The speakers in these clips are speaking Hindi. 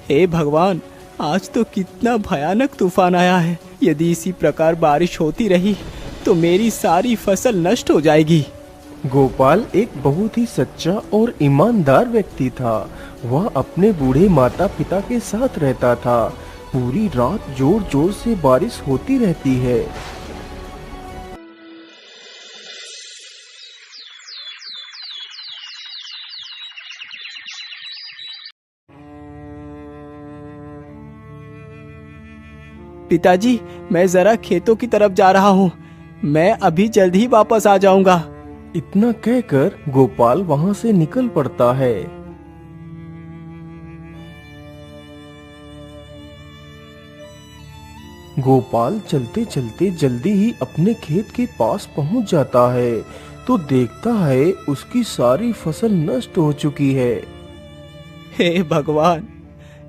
हे भगवान, आज तो कितना भयानक तूफान आया है। यदि इसी प्रकार बारिश होती रही तो मेरी सारी फसल नष्ट हो जाएगी। गोपाल एक बहुत ही सच्चा और ईमानदार व्यक्ति था। वह अपने बूढ़े माता पिता के साथ रहता था। पूरी रात जोर जोर से बारिश होती रहती है। पिताजी, मैं जरा खेतों की तरफ जा रहा हूँ। मैं अभी जल्द ही वापस आ जाऊंगा। इतना कहकर गोपाल वहां से निकल पड़ता है। गोपाल चलते चलते जल्दी ही अपने खेत के पास पहुंच जाता है तो देखता है उसकी सारी फसल नष्ट हो चुकी है। हे भगवान,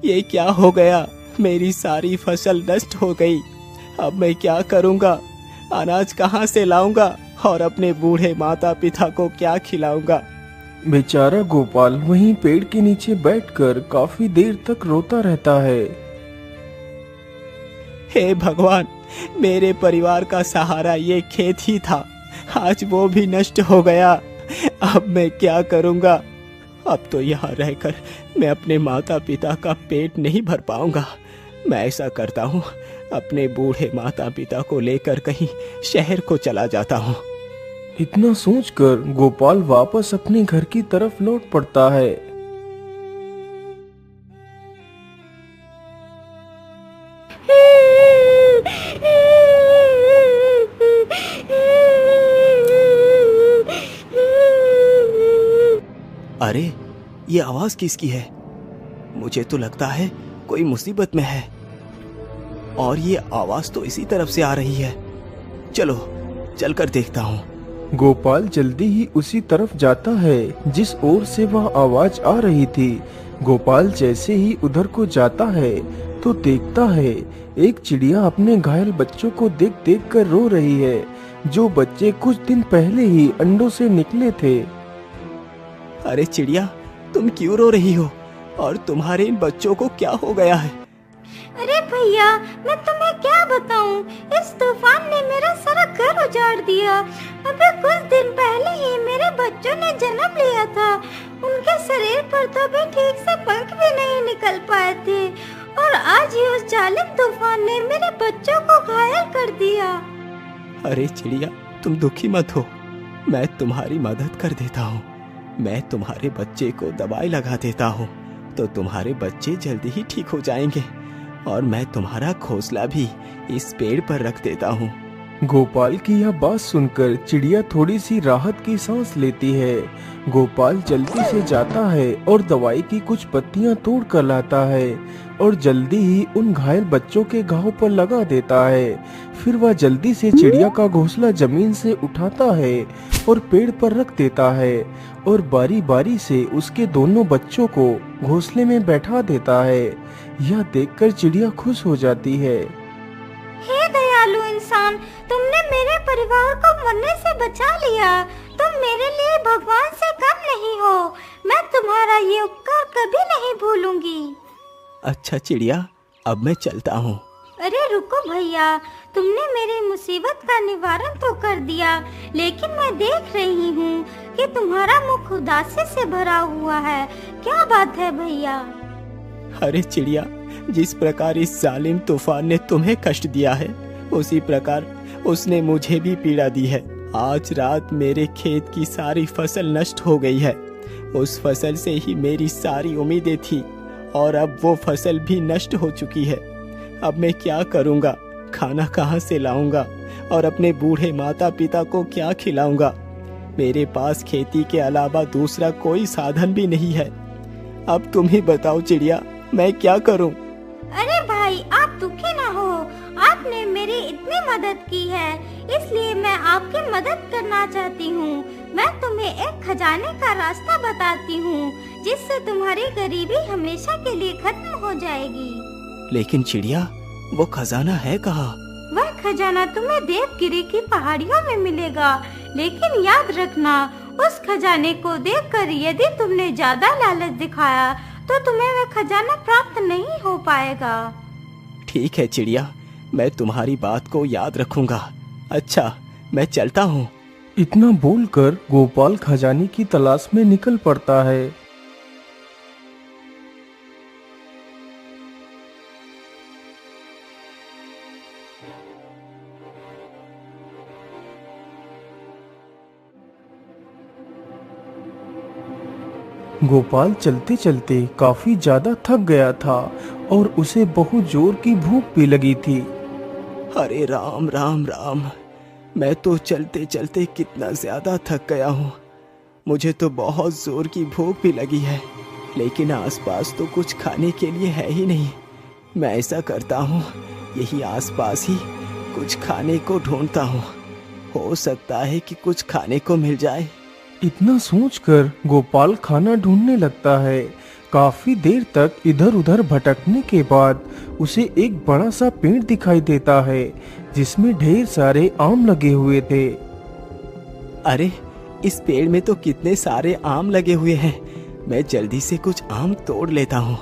ये क्या हो गया? मेरी सारी फसल नष्ट हो गई। अब मैं क्या करूंगा? अनाज कहाँ से लाऊंगा और अपने बूढ़े माता पिता को क्या खिलाऊंगा? बेचारा गोपाल वहीं पेड़ के नीचे बैठकर काफी देर तक रोता रहता है। हे भगवान, मेरे परिवार का सहारा ये खेत ही था, आज वो भी नष्ट हो गया। अब मैं क्या करूंगा? अब तो यहाँ रहकर मैं अपने माता पिता का पेट नहीं भर पाऊंगा। मैं ऐसा करता हूँ, अपने बूढ़े माता पिता को लेकर कहीं शहर को चला जाता हूँ। इतना सोचकर गोपाल वापस अपने घर की तरफ लौट पड़ता है। अरे, ये आवाज किसकी है? मुझे तो लगता है कोई मुसीबत में है और ये आवाज तो इसी तरफ से आ रही है। चलो चलकर देखता हूँ। गोपाल जल्दी ही उसी तरफ जाता है जिस ओर से वह आवाज आ रही थी। गोपाल जैसे ही उधर को जाता है तो देखता है एक चिड़िया अपने घायल बच्चों को देख देख कर रो रही है, जो बच्चे कुछ दिन पहले ही अंडों से निकले थे। अरे चिड़िया, तुम क्यों रो रही हो और तुम्हारे इन बच्चों को क्या हो गया है? अरे भैया, मैं तुम्हें क्या बताऊं, इस तूफान ने मेरा सारा घर उजाड़ दिया। अभी कुछ दिन पहले ही मेरे बच्चों ने जन्म लिया था। उनके शरीर पर तो अभी ठीक से पंख भी नहीं निकल पाए थे और आज ही उस जालिम तूफान ने मेरे बच्चों को घायल कर दिया। अरे चिड़िया, तुम दुखी मत हो, मैं तुम्हारी मदद कर देता हूँ। मैं तुम्हारे बच्चे को दवाई लगा देता हूँ तो तुम्हारे बच्चे जल्दी ही ठीक हो जाएंगे और मैं तुम्हारा घोंसला भी इस पेड़ पर रख देता हूँ। गोपाल की यह बात सुनकर चिड़िया थोड़ी सी राहत की सांस लेती है। गोपाल जल्दी से जाता है और दवाई की कुछ पत्तियां तोड़ कर लाता है और जल्दी ही उन घायल बच्चों के घाव पर लगा देता है। फिर वह जल्दी से चिड़िया का घोंसला जमीन से उठाता है और पेड़ पर रख देता है और बारी बारी से उसके दोनों बच्चों को घोंसले में बैठा देता है। यह देखकर चिड़िया खुश हो जाती है। हे दयालु इंसान, तुमने मेरे परिवार को मरने से बचा लिया। तुम मेरे लिए भगवान से कम नहीं हो। मैं तुम्हारा ये उपकार कभी नहीं भूलूंगी। अच्छा चिड़िया, अब मैं चलता हूँ। अरे रुको भैया, तुमने मेरी मुसीबत का निवारण तो कर दिया, लेकिन मैं देख रही हूँ कि तुम्हारा मुख उदासी से भरा हुआ है। क्या बात है भैया? अरे चिड़िया, जिस प्रकार इस जालिम तूफान ने तुम्हें कष्ट दिया है, उसी प्रकार उसने मुझे भी पीड़ा दी है। आज रात मेरे खेत की सारी फसल नष्ट हो गई है। उस फसल से ही मेरी सारी उम्मीदें थी और अब वो फसल भी नष्ट हो चुकी है। अब मैं क्या करूँगा? खाना कहाँ से लाऊंगा और अपने बूढ़े माता पिता को क्या खिलाऊंगा? मेरे पास खेती के अलावा दूसरा कोई साधन भी नहीं है। अब तुम ही बताओ चिड़िया, मैं क्या करूं? अरे भाई, आप दुखी ना हो। आपने मेरी इतनी मदद की है, इसलिए मैं आपकी मदद करना चाहती हूँ। मैं तुम्हें एक खजाने का रास्ता बताती हूँ, जिससे तुम्हारी गरीबी हमेशा के लिए खत्म हो जाएगी। लेकिन चिड़िया, वो खजाना है कहाँ? वह खजाना तुम्हें देवगिरी की पहाड़ियों में मिलेगा, लेकिन याद रखना, उस खजाने को देखकर यदि तुमने ज्यादा लालच दिखाया तो तुम्हें वह खजाना प्राप्त नहीं हो पाएगा। ठीक है चिड़िया, मैं तुम्हारी बात को याद रखूंगा। अच्छा, मैं चलता हूँ। इतना बोलकर गोपाल खजाने की तलाश में निकल पड़ता है। गोपाल चलते चलते काफी ज्यादा थक गया था और उसे बहुत जोर की भूख भी लगी थी। अरे राम राम राम, मैं तो चलते चलते कितना ज्यादा थक गया हूँ। मुझे तो बहुत जोर की भूख भी लगी है, लेकिन आसपास तो कुछ खाने के लिए है ही नहीं। मैं ऐसा करता हूँ, यही आसपास ही कुछ खाने को ढूंढता हूँ। हो सकता है कि कुछ खाने को मिल जाए। इतना सोचकर गोपाल खाना ढूंढने लगता है। काफी देर तक इधर उधर भटकने के बाद उसे एक बड़ा सा पेड़ दिखाई देता है जिसमें ढेर सारे आम लगे हुए थे। अरे, इस पेड़ में तो कितने सारे आम लगे हुए हैं। मैं जल्दी से कुछ आम तोड़ लेता हूँ।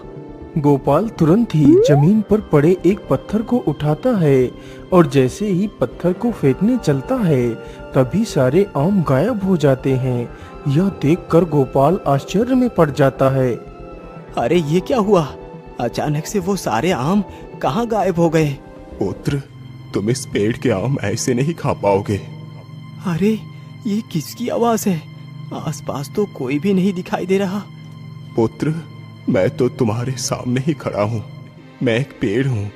गोपाल तुरंत ही जमीन पर पड़े एक पत्थर को उठाता है और जैसे ही पत्थर को फेंकने चलता है तभी सारे आम गायब हो जाते हैं। यह देखकर गोपाल आश्चर्य में पड़ जाता है। अरे, ये क्या हुआ? अचानक से वो सारे आम कहाँ गायब हो गए? पुत्र, तुम इस पेड़ के आम ऐसे नहीं खा पाओगे। अरे, ये किसकी आवाज है? आसपास तो कोई भी नहीं दिखाई दे रहा। पुत्र, मैं तो तुम्हारे सामने ही खड़ा हूँ। मैं एक पेड़ हूँ।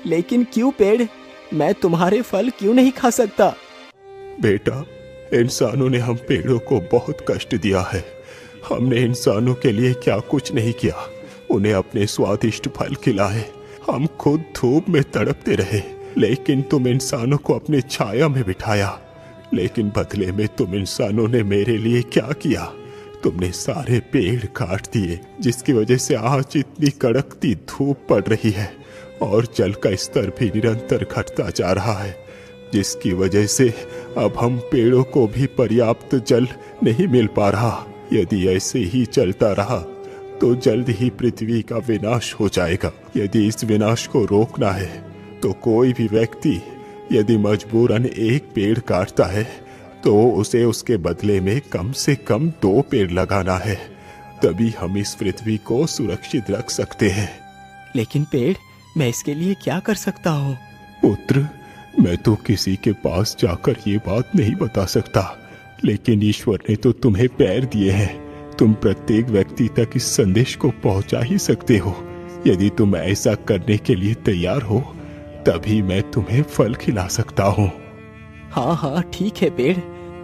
लेकिन क्यों पेड़? मैं तुम्हारे फल क्यों नहीं खा सकता? बेटा, इंसानों ने हम पेड़ों को बहुत कष्ट दिया है। हमने इंसानों के लिए क्या कुछ नहीं किया। उन्हें अपने स्वादिष्ट फल खिलाए। हम खुद धूप में तड़पते रहे, लेकिन तुम इंसानों को अपने छाया में बिठाया। लेकिन बदले में तुम इंसानों ने मेरे लिए क्या किया? तुमने सारे पेड़ काट दिए, जिसकी वजह से आज इतनी कड़कती धूप पड़ रही है और जल का स्तर भी निरंतर घटता जा रहा है, जिसकी वजह से अब हम पेड़ों को भी पर्याप्त जल नहीं मिल पा रहा। यदि ऐसे ही चलता रहा तो जल्द ही पृथ्वी का विनाश हो जाएगा। यदि इस विनाश को रोकना है तो कोई भी व्यक्ति यदि मजबूरन एक पेड़ काटता है तो उसे उसके बदले में कम से कम 2 पेड़ लगाना है। तभी हम इस पृथ्वी को सुरक्षित रख सकते हैं। लेकिन पेड़, मैं इसके लिए क्या कर सकता हूँ? पुत्र, मैं तो किसी के पास जाकर ये बात नहीं बता सकता, लेकिन ईश्वर ने तो तुम्हें पैर दिए हैं। तुम प्रत्येक व्यक्ति तक इस संदेश को पहुंचा ही सकते हो। यदि तुम ऐसा करने के लिए तैयार हो तभी मैं तुम्हें फल खिला सकता हूँ। हाँ हाँ, ठीक है पेड़,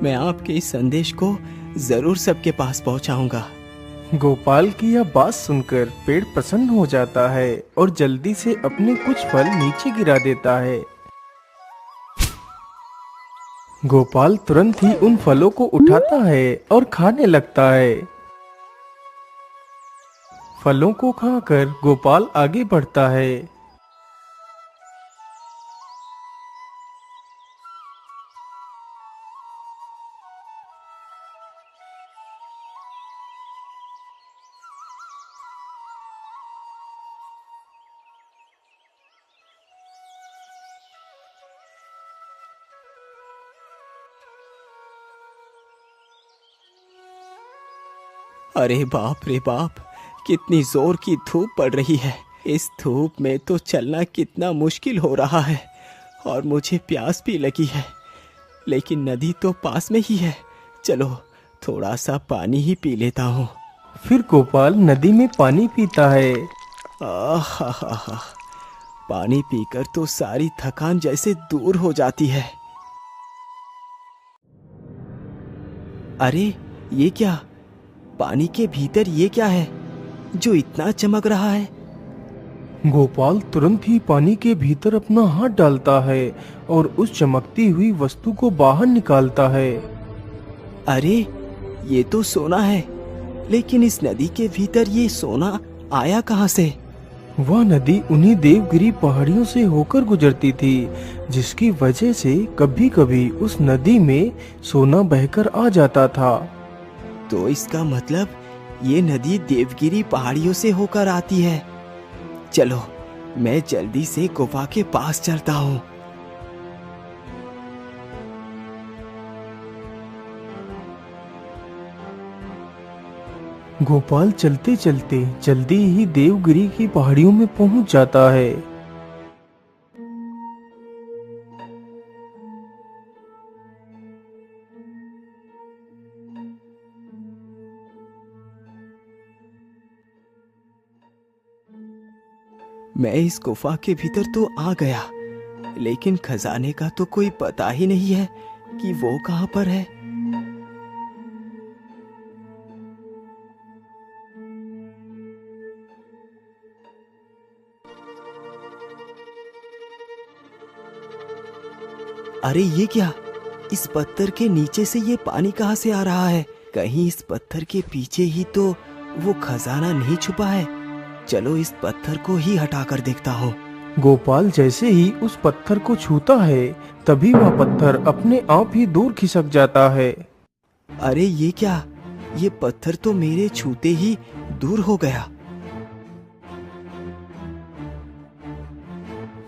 मैं आपके इस संदेश को जरूर सबके पास पहुंचाऊंगा। गोपाल की यह बात सुनकर पेड़ प्रसन्न हो जाता है और जल्दी से अपने कुछ फल नीचे गिरा देता है। गोपाल तुरंत ही उन फलों को उठाता है और खाने लगता है। फलों को खाकर गोपाल आगे बढ़ता है। अरे बाप रे बाप, कितनी जोर की धूप पड़ रही है। इस धूप में तो चलना कितना मुश्किल हो रहा है और मुझे प्यास भी लगी है। लेकिन नदी तो पास में ही है, चलो थोड़ा सा पानी ही पी लेता हूँ। फिर गोपाल नदी में पानी पीता है। आहा, पानी पीकर तो सारी थकान जैसे दूर हो जाती है। अरे, ये क्या? पानी के भीतर ये क्या है जो इतना चमक रहा है? गोपाल तुरंत ही पानी के भीतर अपना हाथ डालता है और उस चमकती हुई वस्तु को बाहर निकालता है। अरे, ये तो सोना है। लेकिन इस नदी के भीतर ये सोना आया कहाँ से? वह नदी उन्हीं देवगिरी पहाड़ियों से होकर गुजरती थी, जिसकी वजह से कभी कभी उस नदी में सोना बहकर आ जाता था। तो इसका मतलब ये नदी देवगिरी पहाड़ियों से होकर आती है। चलो मैं जल्दी से गुफा के पास चलता हूँ। गोपाल चलते चलते जल्दी ही देवगिरी की पहाड़ियों में पहुंच जाता है। मैं इस गुफा के भीतर तो आ गया, लेकिन खजाने का तो कोई पता ही नहीं है कि वो कहां पर है। अरे ये क्या, इस पत्थर के नीचे से ये पानी कहां से आ रहा है? कहीं इस पत्थर के पीछे ही तो वो खजाना नहीं छुपा है। चलो इस पत्थर को ही हटाकर देखता हूँ। गोपाल जैसे ही उस पत्थर को छूता है तभी वह पत्थर अपने आप ही दूर खिसक जाता है। अरे ये क्या, ये पत्थर तो मेरे छूते ही दूर हो गया।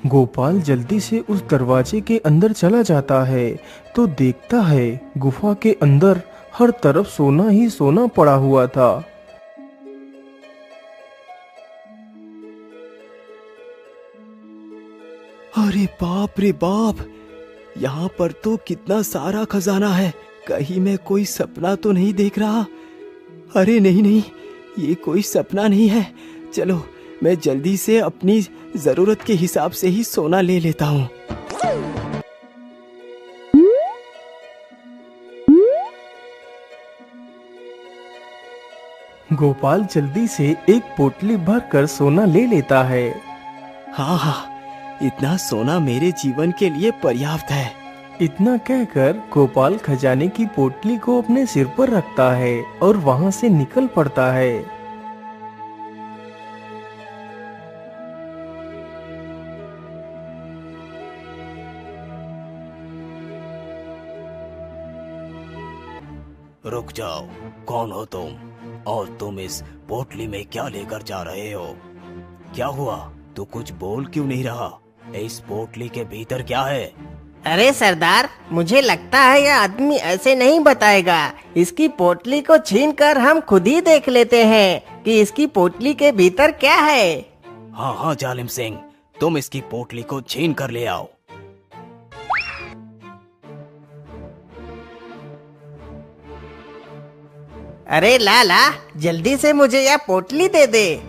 गोपाल जल्दी से उस दरवाजे के अंदर चला जाता है तो देखता है गुफा के अंदर हर तरफ सोना ही सोना पड़ा हुआ था। अरे बाप रे बाप, यहाँ पर तो कितना सारा खजाना है। कहीं मैं कोई सपना तो नहीं देख रहा? अरे नहीं नहीं, ये कोई सपना नहीं है। चलो मैं जल्दी से अपनी जरूरत के हिसाब से ही सोना ले लेता हूँ। गोपाल जल्दी से एक पोटली भरकर सोना ले लेता है। हाँ हाँ, इतना सोना मेरे जीवन के लिए पर्याप्त है। इतना कहकर गोपाल खजाने की पोटली को अपने सिर पर रखता है और वहां से निकल पड़ता है। रुक जाओ, कौन हो तुम? और तुम इस पोटली में क्या लेकर जा रहे हो? क्या हुआ, तू कुछ बोल क्यों नहीं रहा? इस पोटली के भीतर क्या है? अरे सरदार, मुझे लगता है यह आदमी ऐसे नहीं बताएगा। इसकी पोटली को छीनकर हम खुद ही देख लेते हैं कि इसकी पोटली के भीतर क्या है। हाँ हाँ जालिम सिंह, तुम इसकी पोटली को छीन कर ले आओ। अरे लाला, जल्दी से मुझे यह पोटली दे दे।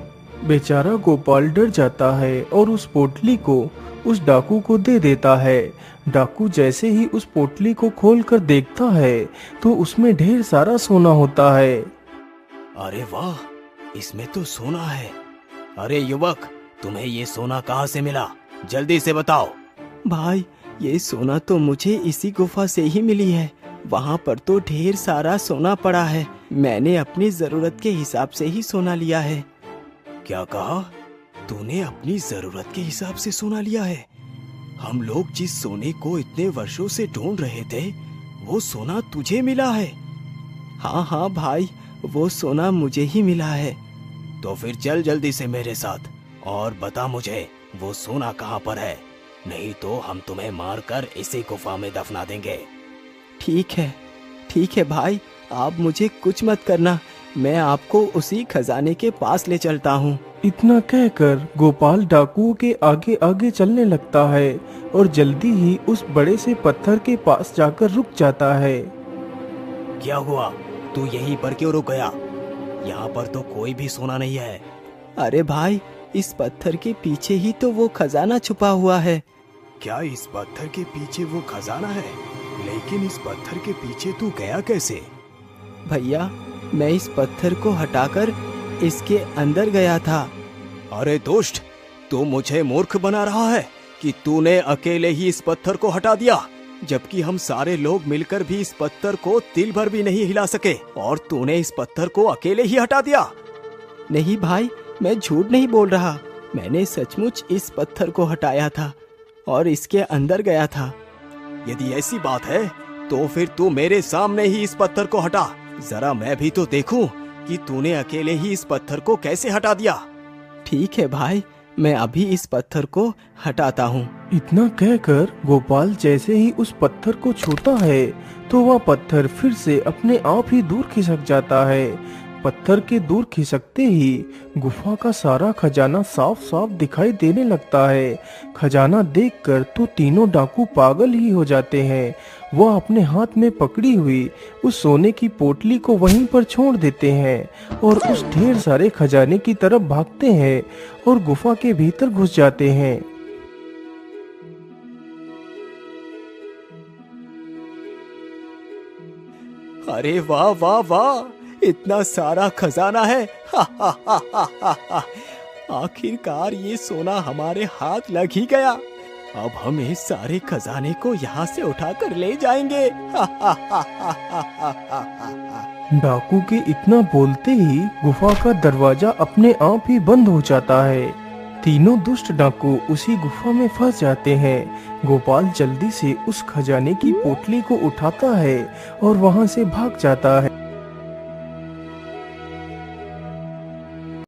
बेचारा गोपाल डर जाता है और उस पोटली को उस डाकू को दे देता है। डाकू जैसे ही उस पोटली को खोलकर देखता है तो उसमें ढेर सारा सोना होता है। अरे वाह, इसमें तो सोना है। अरे युवक, तुम्हें ये सोना कहाँ से मिला? जल्दी से बताओ। भाई, ये सोना तो मुझे इसी गुफा से ही मिली है। वहाँ पर तो ढेर सारा सोना पड़ा है। मैंने अपनी जरूरत के हिसाब से ही सोना लिया है। क्या कहा? तूने अपनी जरूरत के हिसाब से सोना लिया है? हम लोग जिस सोने को इतने वर्षों से ढूंढ रहे थे, वो सोना तुझे मिला है? हाँ हाँ भाई, वो सोना मुझे ही मिला है। तो फिर चल जल्दी से मेरे साथ और बता मुझे वो सोना कहाँ पर है, नहीं तो हम तुम्हें मारकर इसी गुफा में दफना देंगे। ठीक है भाई, आप मुझे कुछ मत करना, मैं आपको उसी खजाने के पास ले चलता हूँ। इतना कहकर गोपाल डाकुओं के आगे आगे चलने लगता है और जल्दी ही उस बड़े से पत्थर के पास जाकर रुक जाता है। क्या हुआ, तू यहीं पर क्यों रुक गया? यहाँ पर तो कोई भी सोना नहीं है। अरे भाई, इस पत्थर के पीछे ही तो वो खजाना छुपा हुआ है। क्या इस पत्थर के पीछे वो खजाना है? लेकिन इस पत्थर के पीछे तू गया कैसे? भैया, मैं इस पत्थर को हटाकर इसके अंदर गया था। अरे दोस्त, तू मुझे मूर्ख बना रहा है कि तूने अकेले ही इस पत्थर को हटा दिया, जबकि हम सारे लोग मिलकर भी इस पत्थर को तिल भर भी नहीं हिला सके, और तूने इस पत्थर को अकेले ही हटा दिया। नहीं भाई, मैं झूठ नहीं बोल रहा। मैंने सचमुच इस पत्थर को हटाया था और इसके अंदर गया था। यदि ऐसी बात है तो फिर तू मेरे सामने ही इस पत्थर को हटा, जरा मैं भी तो देखूं कि तूने अकेले ही इस पत्थर को कैसे हटा दिया। ठीक है भाई, मैं अभी इस पत्थर को हटाता हूँ। इतना कहकर गोपाल जैसे ही उस पत्थर को छूता है तो वह पत्थर फिर से अपने आप ही दूर खिसक जाता है। पत्थर के दूर खिसकते ही गुफा का सारा खजाना साफ साफ दिखाई देने लगता है। खजाना देखकर तो तीनों डाकू पागल ही हो जाते हैं। वह अपने हाथ में पकड़ी हुई उस सोने की पोटली को वहीं पर छोड़ देते हैं और उस ढेर सारे खजाने की तरफ भागते हैं और गुफा के भीतर घुस जाते हैं। अरे वाह वाह वाह, इतना सारा खजाना है। आखिरकार ये सोना हमारे हाथ लग ही गया। अब हम इस सारे खजाने को यहाँ से उठाकर ले जाएंगे। डाकू के इतना बोलते ही गुफा का दरवाजा अपने आप ही बंद हो जाता है। तीनों दुष्ट डाकू उसी गुफा में फंस जाते हैं। गोपाल जल्दी से उस खजाने की पोटली को उठाता है और वहाँ से भाग जाता है।